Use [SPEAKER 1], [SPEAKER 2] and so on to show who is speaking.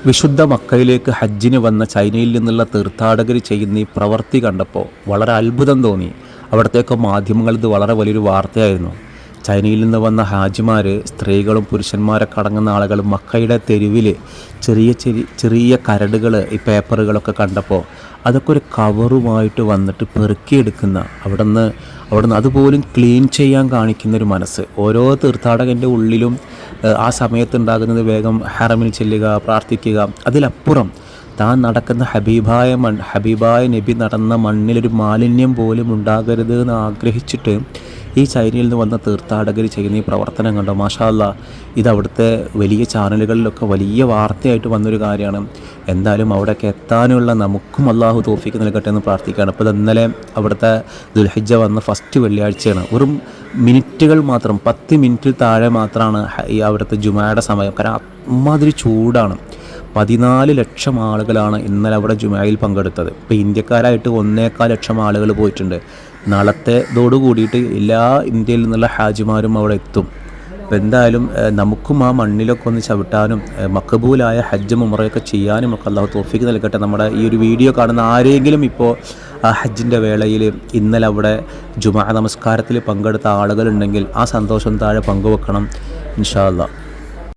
[SPEAKER 1] വിശുദ്ധ മക്കയിലേക്ക് ഹജ്ജിന് വന്ന ചൈനയിൽ നിന്നുള്ള തീർത്ഥാടകർ ചെയ്യുന്ന ഈ പ്രവൃത്തി കണ്ടപ്പോൾ വളരെ അത്ഭുതം തോന്നി. അവിടത്തേക്ക് മാധ്യമങ്ങൾ ഇത് വളരെ വലിയൊരു വാർത്തയായിരുന്നു. ചൈനയിൽ നിന്ന് വന്ന ഹാജിമാർ, സ്ത്രീകളും പുരുഷന്മാരൊക്കെ അടങ്ങുന്ന ആളുകൾ മക്കയുടെ തെരുവിൽ ചെറിയ ചെറിയ കരടുകൾ, ഈ പേപ്പറുകളൊക്കെ കണ്ടപ്പോൾ അതൊക്കെ ഒരു കവറുമായിട്ട് വന്നിട്ട് പെറുക്കിയെടുക്കുന്ന, അവിടുന്ന് അതുപോലും ക്ലീൻ ചെയ്യാൻ കാണിക്കുന്നൊരു മനസ്സ് ഓരോ തീർത്ഥാടകൻ്റെ ഉള്ളിലും ആ സമയത്തുണ്ടാകുന്നത് വേഗം ഹറമിൽ ചെല്ലുക, പ്രാർത്ഥിക്കുക. അതിലപ്പുറം താൻ നടക്കുന്ന ഹബീബായ നബി നടന്ന മണ്ണിലൊരു മാലിന്യം പോലും ഉണ്ടാകരുത് എന്ന് ആഗ്രഹിച്ചിട്ട് ഈ ചൈനയിൽ നിന്ന് വന്ന തീർത്ഥാടകർ ചെയ്യുന്ന ഈ പ്രവർത്തനം കണ്ടോ, മാഷാ അല്ലാ. ഇത് അവിടുത്തെ വലിയ ചാനലുകളിലൊക്കെ വലിയ വാർത്തയായിട്ട് വന്നൊരു കാര്യമാണ്. എന്തായാലും അവിടെയൊക്കെ എത്താനുള്ള നമുക്കും അള്ളാഹു തൗഫീക്ക് നൽകട്ടെ എന്ന് പ്രാർത്ഥിക്കുകയാണ്. അപ്പോൾ ഇന്നലെ അവിടുത്തെ ദുൽഹിജ്ജ വന്ന ഫസ്റ്റ് വെള്ളിയാഴ്ചയാണ്. വെറും മിനിറ്റുകൾ മാത്രം, 10 മിനിറ്റിൽ താഴെ മാത്രമാണ് ഈ അവിടുത്തെ ജുമായുടെ സമയം. കാരണം അമ്മാതിരി ചൂടാണ്. 14 ലക്ഷം ആളുകളാണ് ഇന്നലെ അവിടെ ജുമായിൽ പങ്കെടുത്തത്. ഇപ്പോൾ ഇന്ത്യക്കാരായിട്ട് 1.25 ലക്ഷം ആളുകൾ പോയിട്ടുണ്ട്. നാളത്തേതോടു കൂടിയിട്ട് എല്ലാ ഇന്ത്യയിൽ നിന്നുള്ള ഹാജിമാരും അവിടെ എത്തും. അപ്പോൾ എന്തായാലും നമുക്കും ആ മണ്ണിലൊക്കെ ഒന്ന് ചവിട്ടാനും മഖബൂലായ ഹജ്ജും ഉംറയൊക്കെ ചെയ്യാനും ഒക്കെ അല്ലാഹു തൗഫീക്ക് നൽകട്ടെ. നമ്മുടെ ഈ ഒരു വീഡിയോ കാണുന്ന ആരെങ്കിലും ഇപ്പോൾ ഹജ്ജിൻ്റെ വേളയിൽ ഇന്നലെ അവിടെ ജുമാ നമസ്കാരത്തിൽ പങ്കെടുത്ത ആളുകളുണ്ടെങ്കിൽ ആ സന്തോഷം താഴെ പങ്കുവെക്കണം ഇൻഷാ അല്ലാഹ്.